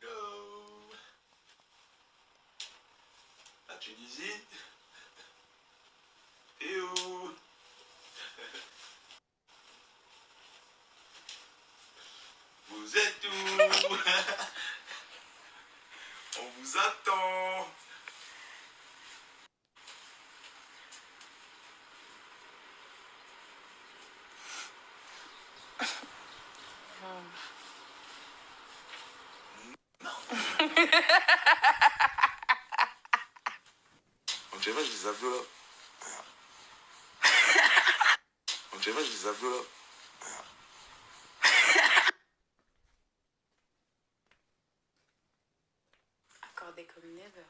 no. La Tunisie. Et où? Vous êtes où? On vous attend. On dirait que je les abdos là. On dirait que je les abdos là. Accordé comme never.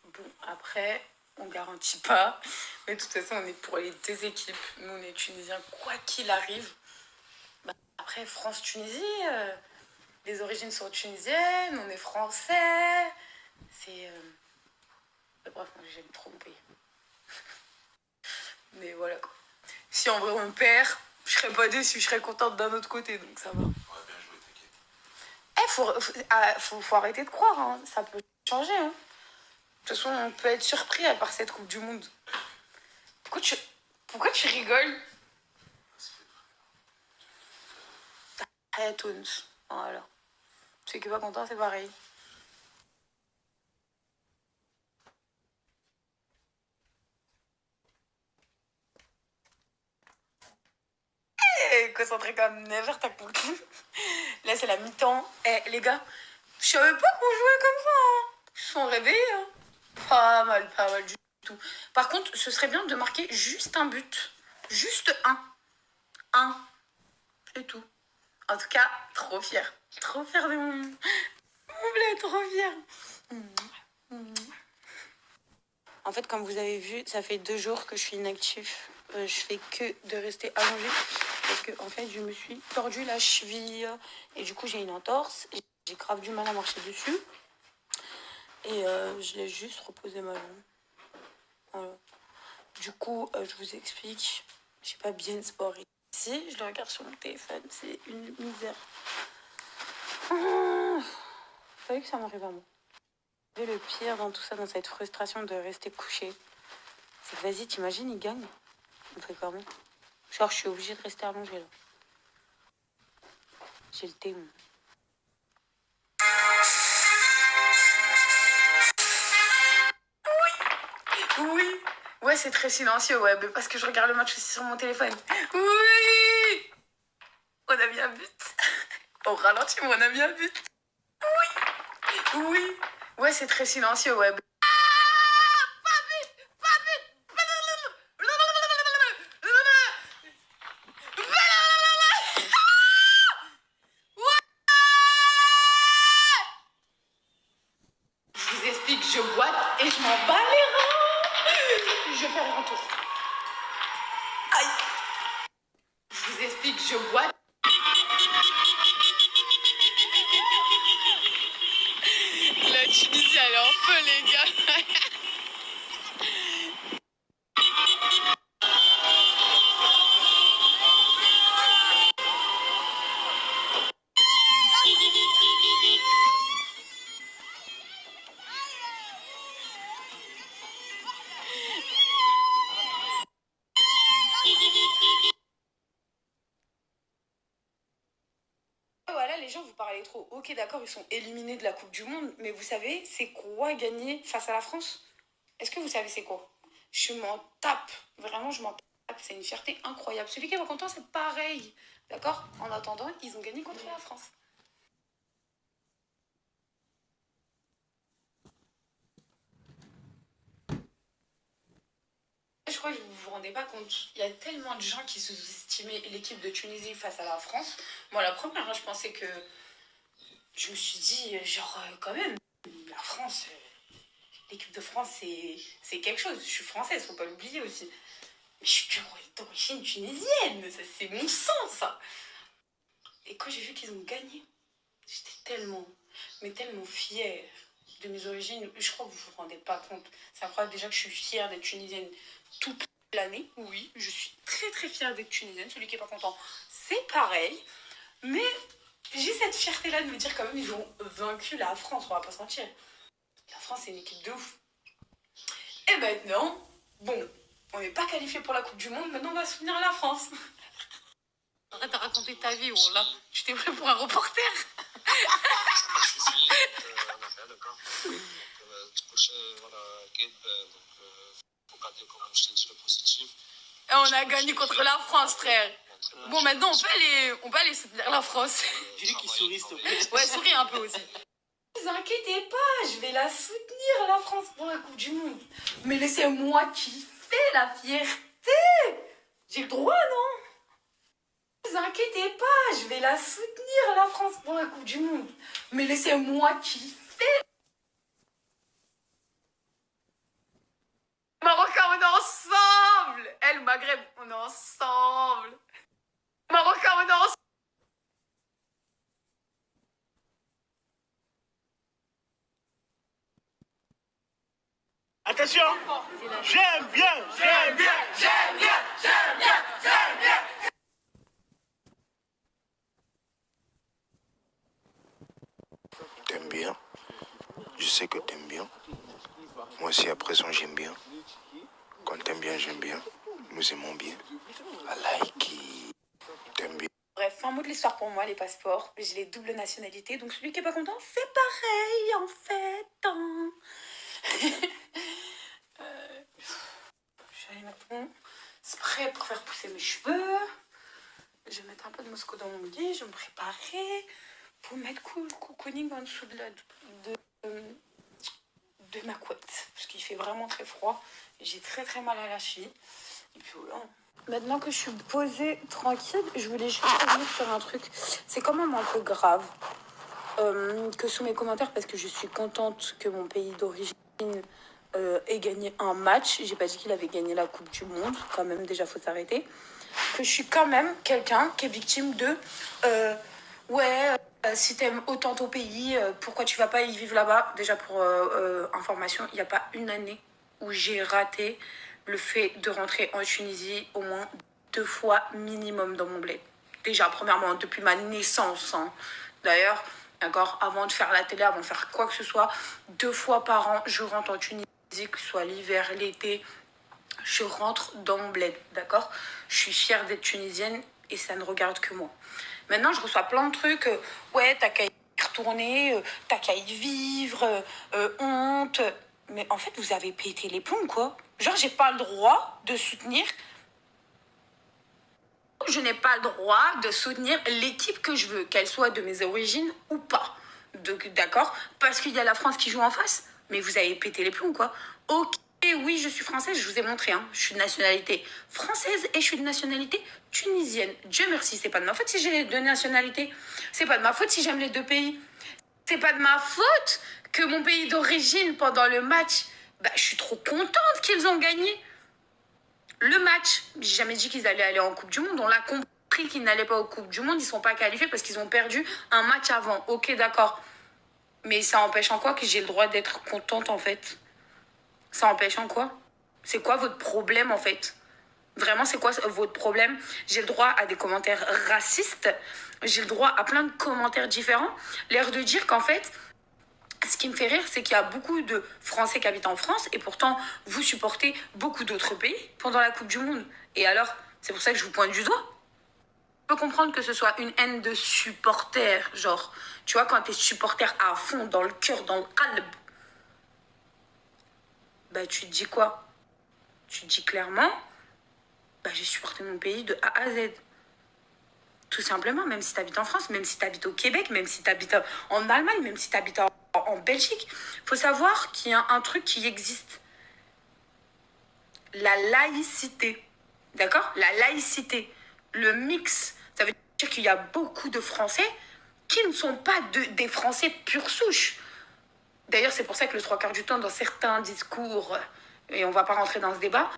Bon, après, on garantit pas. Mais de toute façon, on est pour les deux équipes. Nous, on est Tunisiens, quoi qu'il arrive. Bah, après, France-Tunisie, les origines sont tunisiennes, on est français. C'est... bref, moi, j'aime trop mon pays. Mais voilà, quoi. Si en vrai on perd, je serais pas déçue, je serais contente d'un autre côté, donc ça va. On va bien jouer, t'inquiète. Faut arrêter de croire, hein. Ça peut changer. Hein. De toute façon, on peut être surpris à part cette Coupe du Monde. Pourquoi tu rigoles? Hey, Toons. Voilà. Celui qui est pas content, c'est pareil. Concentré comme never, t'as compris. Là, c'est la mi-temps. Les gars, je savais pas qu'on jouait comme ça. Hein. Ils sont réveillés. Hein. Pas mal du tout. Par contre, ce serait bien de marquer juste un but. Juste un. Un. C'est tout. En tout cas, trop fière. Trop fière de mon blé, trop fière. En fait, comme vous avez vu, ça fait 2 jours que je suis inactif. Je fais que de rester allongée. Parce que, en fait, je me suis tordu la cheville. Et du coup, j'ai une entorse. J'ai grave du mal à marcher dessus. Et je l'ai juste reposé ma jambe. Voilà. Du coup, je vous explique. J'ai pas bien sport ici. Je le regarde sur mon téléphone. C'est une misère. Fallait que ça m'arrive à moi. Et le pire dans tout ça, dans cette frustration de rester couché, c'est que vas-y, t'imagines, il gagne. On fait comment? Genre, je suis obligée de rester allongée là. J'ai le thé. Oui. Ouais, c'est très silencieux, ouais, mais parce que je regarde le match aussi sur mon téléphone. Oui. On a mis un but. On ralentit, mais on a mis un but. Oui. Ouais, c'est très silencieux, ouais. Je vous explique, je boite et je m'en bats les reins. Je vais faire un tour. Aïe. Je vous explique, je boite. La Tunisie, elle est en feu, les gars. Voilà, les gens, vous parlez trop. Ok, d'accord, ils sont éliminés de la Coupe du Monde, mais vous savez, c'est quoi gagner face à la France? Est-ce que vous savez c'est quoi? Je m'en tape. Vraiment, je m'en tape. C'est une fierté incroyable. Celui qui est pas content, c'est pareil. D'accord? En attendant, ils ont gagné contre la France. Je crois que vous vous rendez pas compte. Il y a tellement de gens qui sous-estimaient l'équipe de Tunisie face à la France. Moi, la première, hein, je pensais que... Je me suis dit, genre, quand même, la France... l'équipe de France, c'est quelque chose. Je suis française, faut pas l'oublier aussi. Mais je suis d'origine tunisienne. Ça, c'est mon sang, ça. Et quand j'ai vu qu'ils ont gagné, j'étais tellement, mais tellement fière de mes origines. Je crois que vous vous rendez pas compte. C'est incroyable déjà que je suis fière d'être tunisienne toute l'année. Oui, je suis très très fière d'être tunisienne. Celui qui est pas content, c'est pareil. Mais j'ai cette fierté-là de me dire quand même ils ont vaincu la France, on va pas se mentir. La France, c'est une équipe de ouf. Et maintenant, bon, on n'est pas qualifié pour la Coupe du Monde, maintenant on va soutenir la France. Arrête de raconter ta vie, oh là. Tu t'es pris pour un reporter. Et on a gagné contre la France, frère. Bon, maintenant, on peut aller soutenir la France. Dis-lui qu'il sourit, s'il te plaît. Ouais, souris un peu aussi. Ne vous inquiétez pas, je vais la soutenir, la France, pour la Coupe du Monde. Mais laissez-moi kiffer la fierté. J'ai le droit, non? Ne vous inquiétez pas, je vais la soutenir, la France, pour la Coupe du Monde. Mais laissez-moi kiffer. Marocain, on est ensemble. Elle, Maghreb, on est ensemble. Marocain, on est ensemble. Attention, j'aime bien, j'aime bien, j'aime bien, j'aime bien, j'aime bien. T'aimes bien? Je sais que t'aimes bien. Moi aussi, à présent, j'aime bien. Quand t'aimes bien, j'aime bien. Nous aimons bien. I like it. T'aimes bien? Bref, fin mot de l'histoire pour moi, les passeports. J'ai les doubles nationalités, donc celui qui est pas content, c'est pareil, en fait. Hein. Je vais aller mettre mon spray pour faire pousser mes cheveux. Je vais mettre un peu de Moscou dans mon lit. Je vais me préparer pour mettre cool cocooning en dessous de ma couette. Parce qu'il fait vraiment très froid. J'ai très très mal à la cheville. Et puis voilà. Maintenant que je suis posée tranquille, je voulais juste revenir sur un truc. C'est quand même un peu grave que sous mes commentaires, parce que je suis contente que mon pays d'origine ait gagné un match. J'ai pas dit qu'il avait gagné la Coupe du Monde. Quand même, déjà, faut s'arrêter. Que je suis quand même quelqu'un qui est victime de... si t'aimes autant ton pays, pourquoi tu vas pas y vivre là-bas? Déjà, pour information, il n'y a pas une année où j'ai raté le fait de rentrer en Tunisie au moins 2 fois minimum dans mon bled. Déjà, premièrement, depuis ma naissance. Hein. D'ailleurs, d'accord, avant de faire la télé, avant de faire quoi que ce soit, 2 fois par an, je rentre en Tunisie, que ce soit l'hiver, l'été, je rentre dans mon bled, d'accord? Je suis fière d'être tunisienne et ça ne regarde que moi. Maintenant, je reçois plein de trucs. Ouais, t'as qu'à y retourner, t'as qu'à y vivre, honte. Mais en fait, vous avez pété les plombs, quoi. Genre, j'ai pas le droit de soutenir... Je n'ai pas le droit de soutenir l'équipe que je veux, qu'elle soit de mes origines ou pas. D'accord? Parce qu'il y a la France qui joue en face. Mais vous avez pété les plombs, quoi. Ok, oui, je suis française, je vous ai montré. Hein. Je suis de nationalité française et je suis de nationalité tunisienne. Dieu merci, c'est pas de ma faute si j'ai les 2 nationalités. C'est pas de ma faute si j'aime les 2 pays. C'est pas de ma faute que mon pays d'origine, pendant le match, je suis trop contente qu'ils ont gagné. Le match, j'ai jamais dit qu'ils allaient aller en Coupe du Monde. On l'a compris qu'ils n'allaient pas en Coupe du Monde. Ils sont pas qualifiés parce qu'ils ont perdu un match avant. Ok, d'accord. Mais ça empêche en quoi que j'ai le droit d'être contente, en fait? Ça empêche en quoi? C'est quoi votre problème, en fait? Vraiment, c'est quoi votre problème? J'ai le droit à des commentaires racistes. J'ai le droit à plein de commentaires différents. L'air de dire qu'en fait... Ce qui me fait rire, c'est qu'il y a beaucoup de Français qui habitent en France et pourtant, vous supportez beaucoup d'autres pays pendant la Coupe du Monde. Et alors, c'est pour ça que je vous pointe du doigt. Je peux comprendre que ce soit une haine de supporters, genre, tu vois, quand t'es supporter à fond, dans le cœur, dans le qalb, tu te dis quoi? Tu te dis clairement, j'ai supporté mon pays de A à Z. Tout simplement, même si tu habites en France, même si tu habites au Québec, même si tu habites en Allemagne, même si tu habites en Belgique. Il faut savoir qu'il y a un truc qui existe. La laïcité. D'accord? La laïcité. Le mix. Ça veut dire qu'il y a beaucoup de Français qui ne sont pas des Français pure souche. D'ailleurs, c'est pour ça que le 3/4 du temps, dans certains discours, et on ne va pas rentrer dans ce débat,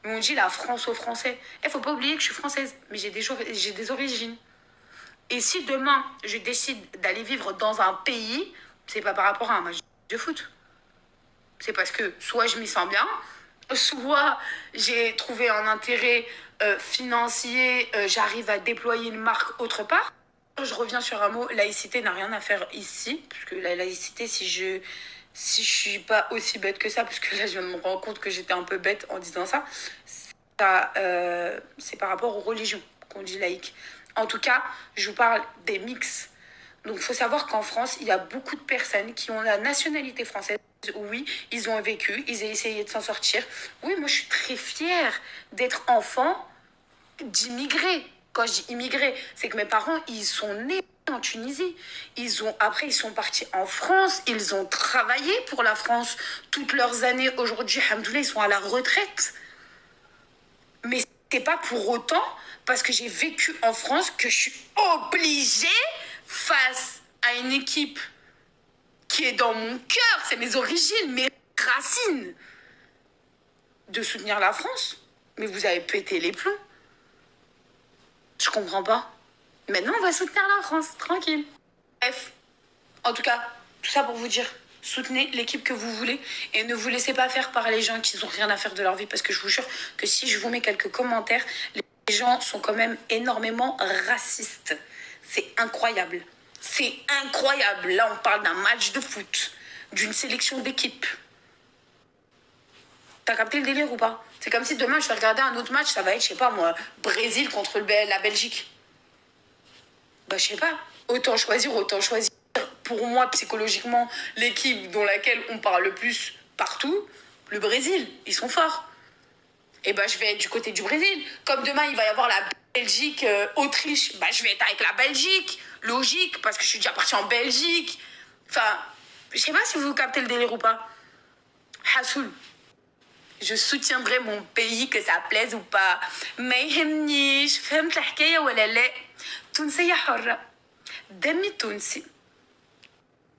mais on dit la France aux Français. Il faut pas oublier que je suis française, mais j'ai des origines. Et si demain, je décide d'aller vivre dans un pays, c'est pas par rapport à un match de foot. C'est parce que soit je m'y sens bien, soit j'ai trouvé un intérêt financier, j'arrive à déployer une marque autre part, je reviens sur un mot, laïcité n'a rien à faire ici, parce que la laïcité, si je suis pas aussi bête que ça, parce que là je viens de me rendre compte que j'étais un peu bête en disant ça, c'est par rapport aux religions qu'on dit laïque. En tout cas, je vous parle des mix. Donc il faut savoir qu'en France, il y a beaucoup de personnes qui ont la nationalité française. Oui, ils ont vécu, ils ont essayé de s'en sortir. Oui, moi je suis très fière d'être enfant d'immigrés. Quand je dis immigrés, c'est que mes parents, ils sont nés en Tunisie. Après, ils sont partis en France. Ils ont travaillé pour la France toutes leurs années. Aujourd'hui, alhamdoulilah, ils sont à la retraite. Mais c'est pas pour autant, parce que j'ai vécu en France, que je suis obligée, face à une équipe qui est dans mon cœur, c'est mes origines, mes racines, de soutenir la France. Mais vous avez pété les plombs. Je comprends pas. Maintenant, on va soutenir la France, tranquille. Bref, en tout cas, tout ça pour vous dire, soutenez l'équipe que vous voulez et ne vous laissez pas faire par les gens qui n'ont rien à faire de leur vie, parce que je vous jure que si je vous mets quelques commentaires, les gens sont quand même énormément racistes. C'est incroyable. C'est incroyable. Là, on parle d'un match de foot, d'une sélection d'équipe. T'as capté le délire ou pas? C'est comme si demain, je vais regarder un autre match, ça va être, je sais pas moi, Brésil contre la Belgique. Bah, je sais pas. Autant choisir. Pour moi, psychologiquement, l'équipe dans laquelle on parle le plus partout, le Brésil. Ils sont forts. Et bah, je vais être du côté du Brésil. Comme demain, il va y avoir la Belgique, Autriche. Bah, je vais être avec la Belgique. Logique, parce que je suis déjà partie en Belgique. Enfin, je sais pas si vous captez le délire ou pas. Hassoul. Je soutiendrai mon pays, que ça plaise ou pas. ما يهمنيش فهمت الحكاية ولا لا. تونسية حرة. دمي تونسي.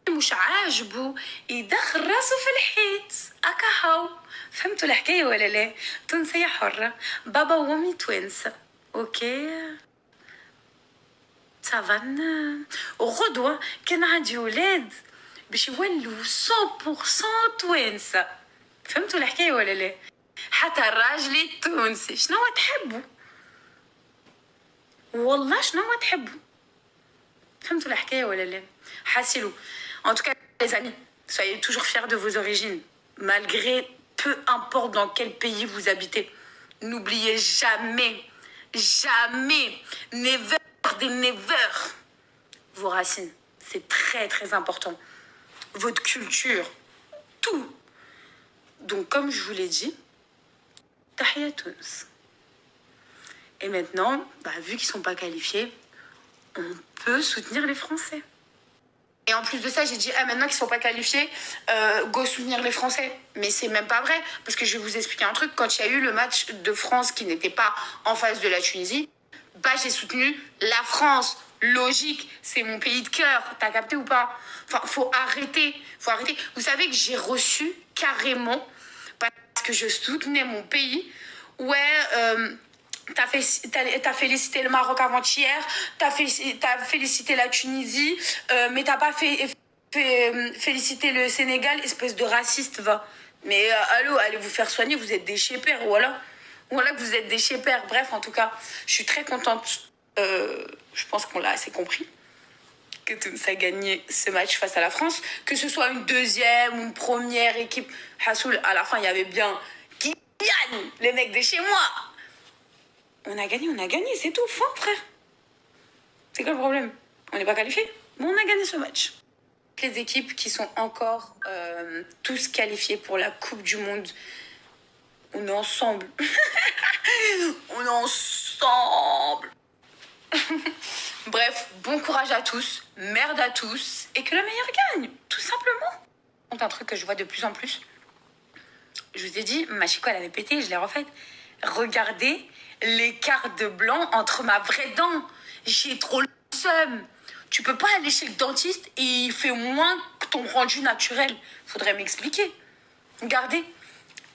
مش عاجبه يدخل راسه في الحيط. أكهو. فهمتوا الحكاية ولا لا؟ تونسية حرة. بابا وامي توانسة. اوكي. سافانا. وغدوة كان عندي ولاد باش يولوا 100% توانسة. فهمتوا الحكايه ولا لا؟ حتى الراجل التونسي شنو تحبوا؟ والله شنو تحبوا؟ فهمتوا الحكايه ولا لا؟ حاسلوا. En tout cas, les amis, soyez toujours fiers de vos origines, malgré peu importe dans quel pays vous habitez. N'oubliez jamais, never des never, vos racines. C'est très très important. Votre culture, tout. Donc, comme je vous l'ai dit, Tahia Tunis. Et maintenant, vu qu'ils ne sont pas qualifiés, on peut soutenir les Français. Et en plus de ça, j'ai dit, maintenant qu'ils ne sont pas qualifiés, go soutenir les Français. Mais c'est même pas vrai, parce que je vais vous expliquer un truc. Quand il y a eu le match de France qui n'était pas en face de la Tunisie, j'ai soutenu la France. Logique, c'est mon pays de cœur. T'as capté ou pas? Enfin, faut arrêter. Vous savez que j'ai reçu carrément, parce que je soutenais mon pays, t'as félicité le Maroc avant-hier, t'as félicité la Tunisie, mais t'as pas félicité le Sénégal, espèce de raciste, va. Mais allô, allez vous faire soigner, vous êtes des chépères, voilà que vous êtes des chépères. Bref, en tout cas, je suis très contente. Je pense qu'on l'a assez compris, que Tunis a gagné ce match face à la France, que ce soit une deuxième ou une première équipe. Hassoul, à la fin, il y avait bien Kylian, les mecs de chez moi. On a gagné, c'est tout, fin, frère. C'est quoi le problème? On n'est pas qualifiés, mais on a gagné ce match. Les équipes qui sont encore tous qualifiées pour la Coupe du Monde, on est ensemble. On est ensemble. Bref, bon courage à tous, merde à tous, et que le meilleur gagne, tout simplement. Un truc que je vois de plus en plus. Je vous ai dit, ma chico, elle avait pété, je l'ai refaite. Regardez l'écart de blanc entre ma vraie dent. J'ai trop le seum. Tu peux pas aller chez le dentiste et il fait moins que ton rendu naturel. Faudrait m'expliquer. Regardez.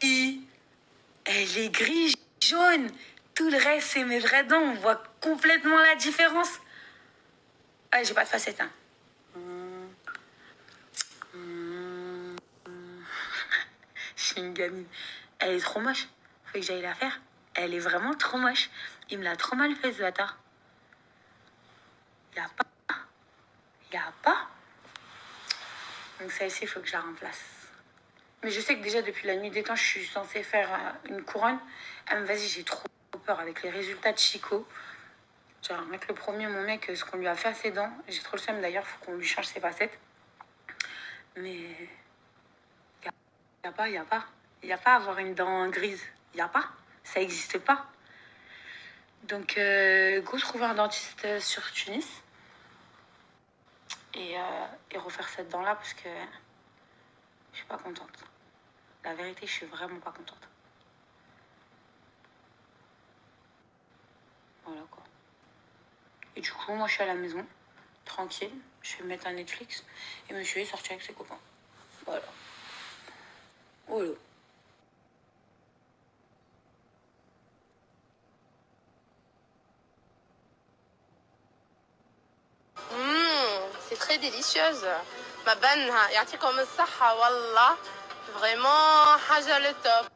Elle est grise, jaune. Tout le reste, c'est mes vraies dents. On voit complètement la différence. Ah, j'ai pas de facettes, hein. Je suis une gamine. Elle est trop moche. Faut que j'aille la faire. Elle est vraiment trop moche. Il me l'a trop mal fait, ce bâtard. Y a pas... n'y a pas. Donc celle-ci, il faut que je la remplace. Mais je sais que déjà depuis la nuit des temps, je suis censée faire une couronne. Ah mais vas-y, j'ai trop peur avec les résultats de Chico. Genre, avec le premier, mon mec, ce qu'on lui a fait à ses dents. J'ai trop le seum d'ailleurs, faut qu'on lui change ses facettes. Mais il n'y a pas, il n'y a pas. Il n'y a pas à avoir une dent grise. Il n'y a pas. Ça n'existe pas. Donc, go trouver un dentiste sur Tunis. Et refaire cette dent-là parce que je suis pas contente. La vérité, je suis vraiment pas contente. Voilà quoi. Et du coup, moi je suis à la maison, tranquille. Je vais me mettre un Netflix. Et monsieur est sorti avec ses copains. Voilà. Voilà. C'est très délicieuse. Ma banne, يعطيكم الصحة والله. Vraiment, حاجة le top.